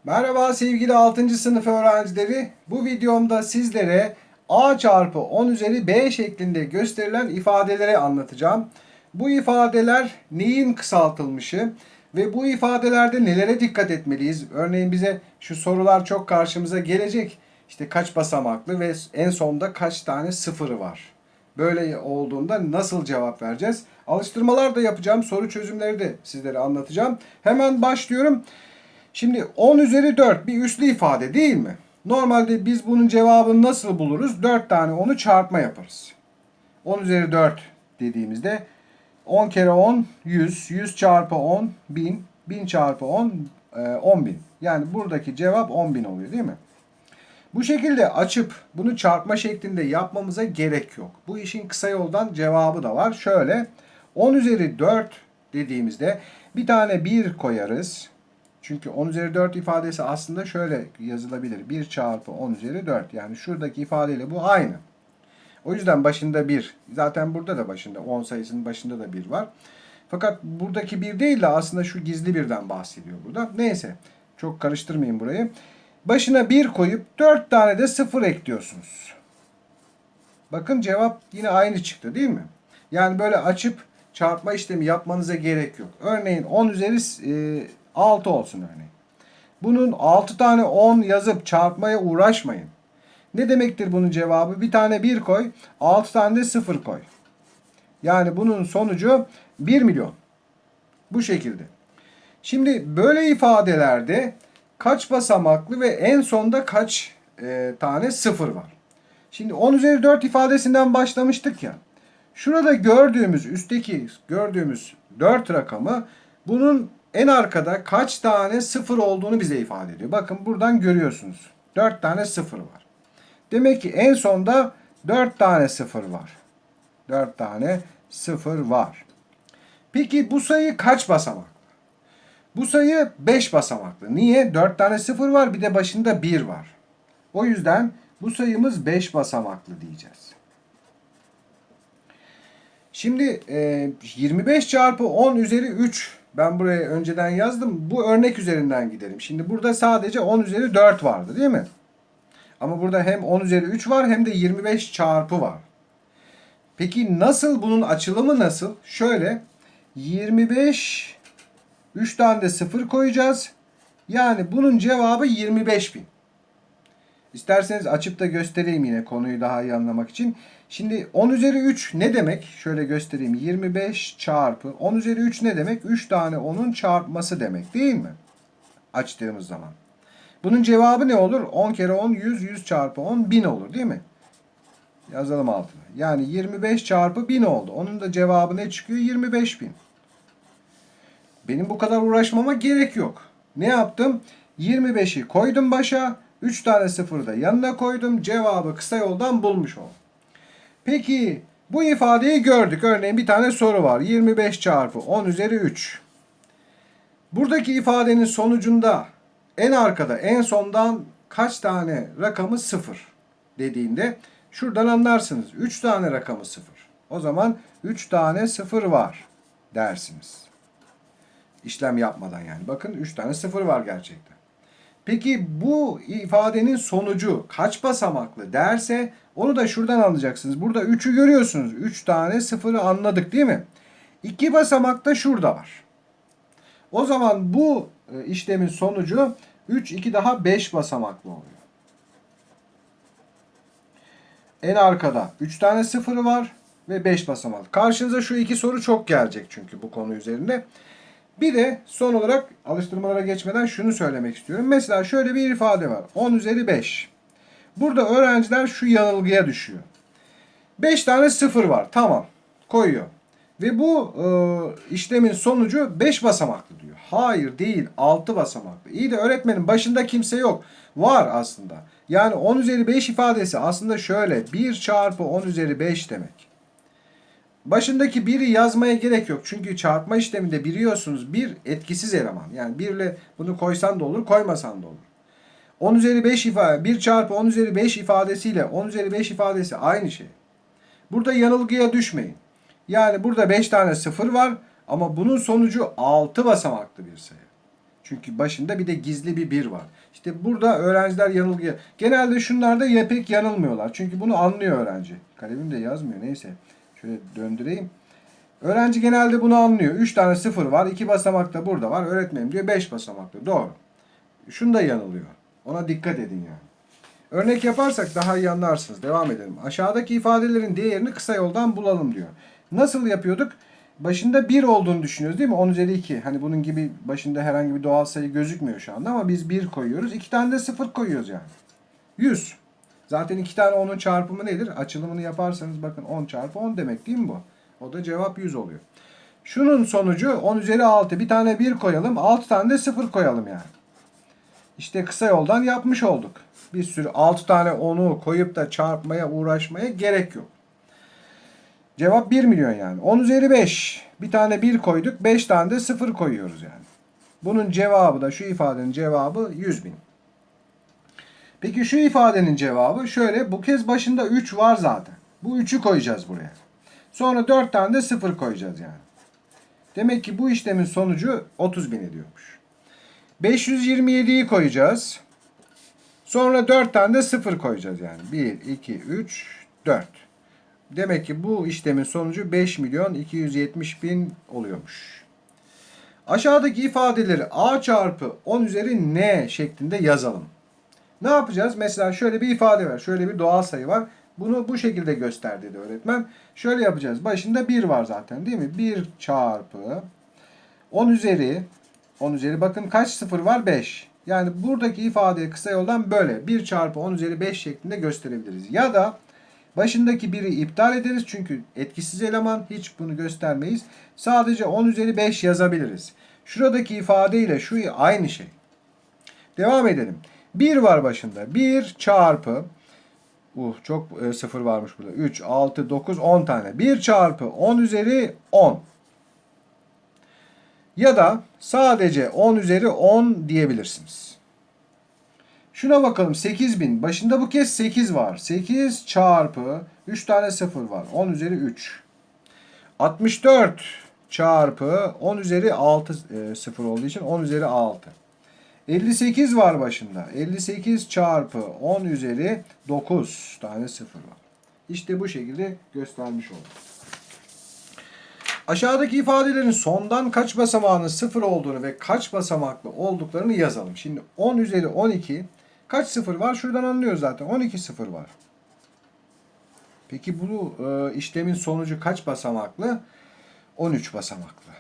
Merhaba sevgili 6. sınıf öğrencileri. Bu videomda sizlere a çarpı 10 üzeri b şeklinde gösterilen ifadeleri anlatacağım. Bu ifadeler neyin kısaltılmışı ve bu ifadelerde nelere dikkat etmeliyiz? Örneğin bize şu sorular çok karşımıza gelecek. İşte kaç basamaklı ve en sonda kaç tane sıfırı var? Böyle olduğunda nasıl cevap vereceğiz? Alıştırmalar da yapacağım. Soru çözümleri de sizlere anlatacağım. Hemen başlıyorum. Şimdi 10 üzeri 4 bir üslü ifade değil mi? Normalde biz bunun cevabını nasıl buluruz? 4 tane 10'u çarpma yaparız. 10 üzeri 4 dediğimizde 10 kere 10 100, 100 çarpı 10 1000, 1000 çarpı 10 10.000. Yani buradaki cevap 10.000 oluyor değil mi? Bu şekilde açıp bunu çarpma şeklinde yapmamıza gerek yok. Bu işin kısa yoldan cevabı da var. Şöyle 10 üzeri 4 dediğimizde bir tane 1 koyarız. Çünkü 10 üzeri 4 ifadesi aslında şöyle yazılabilir. 1 çarpı 10 üzeri 4. Yani şuradaki ifadeyle bu aynı. O yüzden başında 1. Zaten burada da başında 10 sayısının başında da 1 var. Fakat buradaki 1 değil de aslında şu gizli birden bahsediyor burada. Neyse çok karıştırmayın burayı. Başına 1 koyup 4 tane de 0 ekliyorsunuz. Bakın cevap yine aynı çıktı değil mi? Yani böyle açıp çarpma işlemi yapmanıza gerek yok. Örneğin 10 üzeri 6 olsun örneğin. Bunun 6 tane 10 yazıp çarpmaya uğraşmayın. Ne demektir bunun cevabı? Bir tane 1 koy, 6 tane de 0 koy. Yani bunun sonucu 1 milyon. Bu şekilde. Şimdi böyle ifadelerde kaç basamaklı ve en sonda kaç tane 0 var? Şimdi 10 üzeri 4 ifadesinden başlamıştık ya. Şurada gördüğümüz, üstteki gördüğümüz 4 rakamı bunun en arkada kaç tane 0 olduğunu bize ifade ediyor. Bakın buradan görüyorsunuz. 4 tane 0 var. Demek ki en sonda 4 tane 0 var. 4 tane 0 var. Peki bu sayı kaç basamak? Bu sayı 5 basamaklı. Niye? 4 tane 0 var, bir de başında 1 var. O yüzden bu sayımız 5 basamaklı diyeceğiz. Şimdi 25 çarpı 10 üzeri 3. Ben buraya önceden yazdım. Bu örnek üzerinden gidelim. Şimdi burada sadece 10 üzeri 4 vardı değil mi? Ama burada hem 10 üzeri 3 var hem de 25 çarpı var. Peki nasıl, bunun açılımı nasıl? Şöyle 25, 3 tane de 0 koyacağız. Yani bunun cevabı 25.000. İsterseniz açıp da göstereyim yine konuyu daha iyi anlamak için. Şimdi 10 üzeri 3 ne demek? Şöyle göstereyim. 25 çarpı 10 üzeri 3 ne demek? 3 tane 10'un çarpması demek değil mi? Açtığımız zaman. Bunun cevabı ne olur? 10 kere 10 100, 100 çarpı 10 1000 olur değil mi? Yazalım altına. Yani 25 çarpı 1000 oldu. Onun da cevabı ne çıkıyor? 25.000. Benim bu kadar uğraşmama gerek yok. Ne yaptım? 25'i koydum başa. 3 tane sıfırı da yanına koydum. Cevabı kısa yoldan bulmuş oldum. Peki bu ifadeyi gördük. Örneğin bir tane soru var. 25 çarpı 10 üzeri 3. Buradaki ifadenin sonucunda en arkada en sondan kaç tane rakamı 0 dediğinde şuradan anlarsınız. 3 tane rakamı 0. O zaman 3 tane 0 var dersiniz. İşlem yapmadan yani. Bakın 3 tane 0 var gerçekten. Peki bu ifadenin sonucu kaç basamaklı derse onu da şuradan anlayacaksınız. Burada 3'ü görüyorsunuz. 3 tane 0'ı anladık değil mi? 2 basamak da şurada var. O zaman bu işlemin sonucu 3, 2 daha 5 basamaklı oluyor. En arkada 3 tane 0'ı var ve 5 basamaklı. Karşınıza şu iki soru çok gelecek çünkü bu konu üzerinde. Bir de son olarak alıştırmalara geçmeden şunu söylemek istiyorum. Mesela şöyle bir ifade var. 10 üzeri 5. Burada öğrenciler şu yanılgıya düşüyor. 5 tane 0 var. Tamam. Koyuyor. Ve bu işlemin sonucu 5 basamaklı diyor. Hayır değil, 6 basamaklı. İyi de öğretmenin başında kimse yok. Var aslında. Yani 10 üzeri 5 ifadesi aslında şöyle. 1 çarpı 10 üzeri 5 demek. Başındaki 1'i yazmaya gerek yok. Çünkü çarpma işleminde biliyorsunuz 1 etkisiz eleman. Yani 1 ile bunu koysan da olur, koymasan da olur. 10 üzeri 5 ifade, 1 çarpı 10 üzeri 5 ifadesiyle 10 üzeri 5 ifadesi aynı şey. Burada yanılgıya düşmeyin. Yani burada 5 tane 0 var ama bunun sonucu 6 basamaklı bir sayı. Çünkü başında bir de gizli bir 1 var. İşte burada öğrenciler yanılgıya. Genelde şunlarda pek yanılmıyorlar. Çünkü bunu anlıyor öğrenci. Kalemim de yazmıyor, neyse. Şöyle döndüreyim. Öğrenci genelde bunu anlıyor. 3 tane 0 var. 2 basamak da burada var. Öğretmenim diyor 5 basamakta. Doğru. Şunda yanılıyor. Ona dikkat edin yani. Örnek yaparsak daha iyi anlarsınız. Devam edelim. Aşağıdaki ifadelerin değerini kısa yoldan bulalım diyor. Nasıl yapıyorduk? Başında 1 olduğunu düşünüyoruz değil mi? 10 üzeri 2. Hani bunun gibi başında herhangi bir doğal sayı gözükmüyor şu anda ama biz 1 koyuyoruz. 2 tane de 0 koyuyoruz yani. 100. Zaten 2 tane 10'un çarpımı nedir? Açılımını yaparsanız bakın 10 çarpı 10 demek değil mi bu? O da cevap 100 oluyor. Şunun sonucu 10 üzeri 6. Bir tane 1 koyalım. 6 tane de 0 koyalım yani. İşte kısa yoldan yapmış olduk. Bir sürü 6 tane 10'u koyup da çarpmaya uğraşmaya gerek yok. Cevap 1 milyon yani. 10 üzeri 5. Bir tane 1 koyduk. 5 tane de 0 koyuyoruz yani. Bunun cevabı da şu ifadenin cevabı 100 bin. Peki şu ifadenin cevabı şöyle. Bu kez başında 3 var zaten. Bu 3'ü koyacağız buraya. Sonra 4 tane de 0 koyacağız yani. Demek ki bu işlemin sonucu 30 bin ediyormuş. 527'yi koyacağız. Sonra 4 tane de 0 koyacağız yani. 1, 2, 3, 4. Demek ki bu işlemin sonucu 5 milyon 270 bin oluyormuş. Aşağıdaki ifadeleri a çarpı 10 üzeri n şeklinde yazalım. Ne yapacağız? Mesela şöyle bir ifade var. Şöyle bir doğal sayı var. Bunu bu şekilde göster dedi öğretmen. Şöyle yapacağız. Başında 1 var zaten değil mi? 1 çarpı 10 üzeri bakın kaç sıfır var? 5. Yani buradaki ifadeyi kısa yoldan böyle 1 çarpı 10 üzeri 5 şeklinde gösterebiliriz. Ya da başındaki 1'i iptal ederiz çünkü etkisiz eleman, hiç bunu göstermeyiz. Sadece 10 üzeri 5 yazabiliriz. Şuradaki ifade ile şu aynı şey. Devam edelim. 1 var başında. 1 çarpı çok sıfır varmış burada. 3, 6, 9, 10 tane. 1 çarpı 10 üzeri 10. Ya da sadece 10 üzeri 10 diyebilirsiniz. Şuna bakalım 8000. Başında bu kez 8 var. 8 çarpı 3 tane 0 var. 10 üzeri 3. 64 çarpı 10 üzeri 6 0 olduğu için 10 üzeri 6. 58 var başında. 58 çarpı 10 üzeri 9 tane 0 var. İşte bu şekilde göstermiş olduk. Aşağıdaki ifadelerin sondan kaç basamağının 0 olduğunu ve kaç basamaklı olduklarını yazalım. Şimdi 10 üzeri 12 kaç 0 var? Şuradan anlıyoruz zaten. 12 0 var. Peki bu işlemin sonucu kaç basamaklı? 13 basamaklı.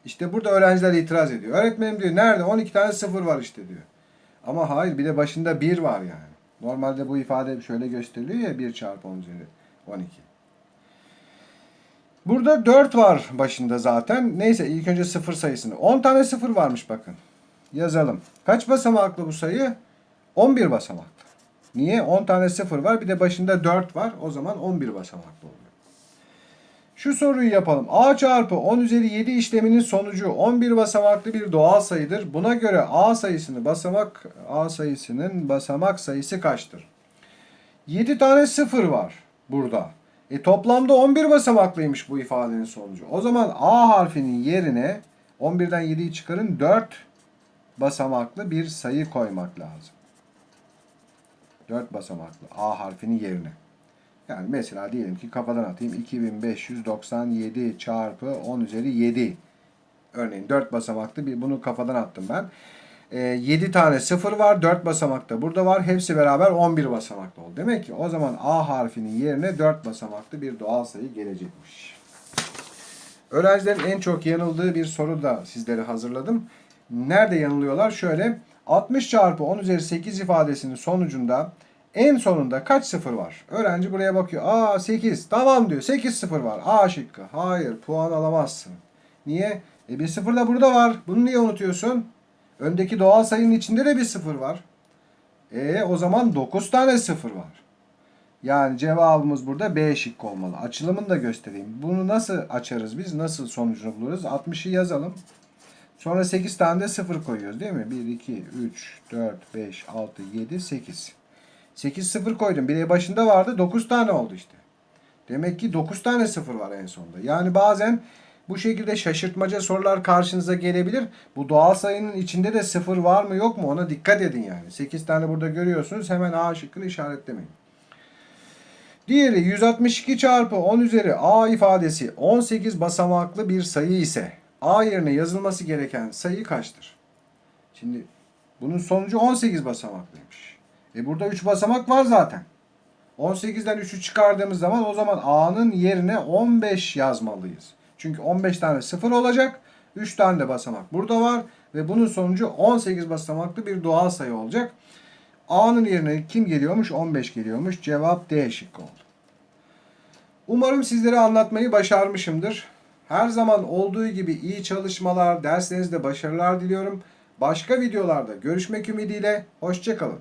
İşte burada öğrenciler itiraz ediyor. Öğretmenim diyor nerede? 12 tane 0 var işte diyor. Ama hayır, bir de başında 1 var yani. Normalde bu ifade şöyle gösteriliyor ya, 1 çarpı 10 üzeri 12. Burada 4 var başında zaten. Neyse ilk önce 0 sayısını. 10 tane 0 varmış bakın. Yazalım. Kaç basamaklı bu sayı? 11 basamaklı. Niye? 10 tane 0 var. Bir de başında 4 var. O zaman 11 basamaklı oluyor. Şu soruyu yapalım. A çarpı 10 üzeri 7 işleminin sonucu 11 basamaklı bir doğal sayıdır. Buna göre A sayısının basamak sayısı kaçtır? 7 tane 0 var burada. Toplamda 11 basamaklıymış bu ifadenin sonucu. O zaman A harfinin yerine 11'den 7'yi çıkarın, 4 basamaklı bir sayı koymak lazım. 4 basamaklı A harfinin yerine. Yani mesela diyelim ki kafadan atayım, 2597 çarpı 10 üzeri 7. Örneğin 4 basamaklı bunu kafadan attım ben. 7 tane 0 var. 4 basamakta burada var. Hepsi beraber 11 basamaklı oldu. Demek ki o zaman A harfinin yerine 4 basamaklı bir doğal sayı gelecekmiş. Öğrencilerin en çok yanıldığı bir soru da sizlere hazırladım. Nerede yanılıyorlar? Şöyle 60 çarpı 10 üzeri 8 ifadesinin sonucunda en sonunda kaç 0 var? Öğrenci buraya bakıyor. Aa 8. Tamam diyor. 8 0 var. A şıkkı. Hayır, puan alamazsın. Niye? Bir 0 da burada var. Bunu niye unutuyorsun? Öndeki doğal sayının içinde de bir 0 var. O zaman 9 tane 0 var. Yani cevabımız burada B şıkkı olmalı. Açılımını da göstereyim. Bunu nasıl açarız biz? Nasıl sonucunu buluruz? 60'ı yazalım. Sonra 8 tane de 0 koyuyoruz değil mi? 1, 2, 3, 4, 5, 6, 7, 8. 8 0 koydum. Bir de başında vardı. 9 tane oldu işte. Demek ki 9 tane 0 var en sonunda. Yani bazen Bu şekilde şaşırtmaca sorular karşınıza gelebilir. Bu doğal sayının içinde de sıfır var mı yok mu ona dikkat edin yani. 8 tane burada görüyorsunuz. Hemen A şıkkını işaretlemeyin. Diğeri 162 çarpı 10 üzeri A ifadesi 18 basamaklı bir sayı ise A yerine yazılması gereken sayı kaçtır? Şimdi bunun sonucu 18 basamaklıymış. Burada 3 basamak var zaten. 18'den 3'ü çıkardığımız zaman o zaman A'nın yerine 15 yazmalıyız. Çünkü 15 tane 0 olacak. 3 tane de basamak burada var. Ve bunun sonucu 18 basamaklı bir doğal sayı olacak. A'nın yerine kim geliyormuş? 15 geliyormuş. Cevap D şıkkı oldu. Umarım sizlere anlatmayı başarmışımdır. Her zaman olduğu gibi iyi çalışmalar, derslerinizde başarılar diliyorum. Başka videolarda görüşmek ümidiyle. Hoşça kalın.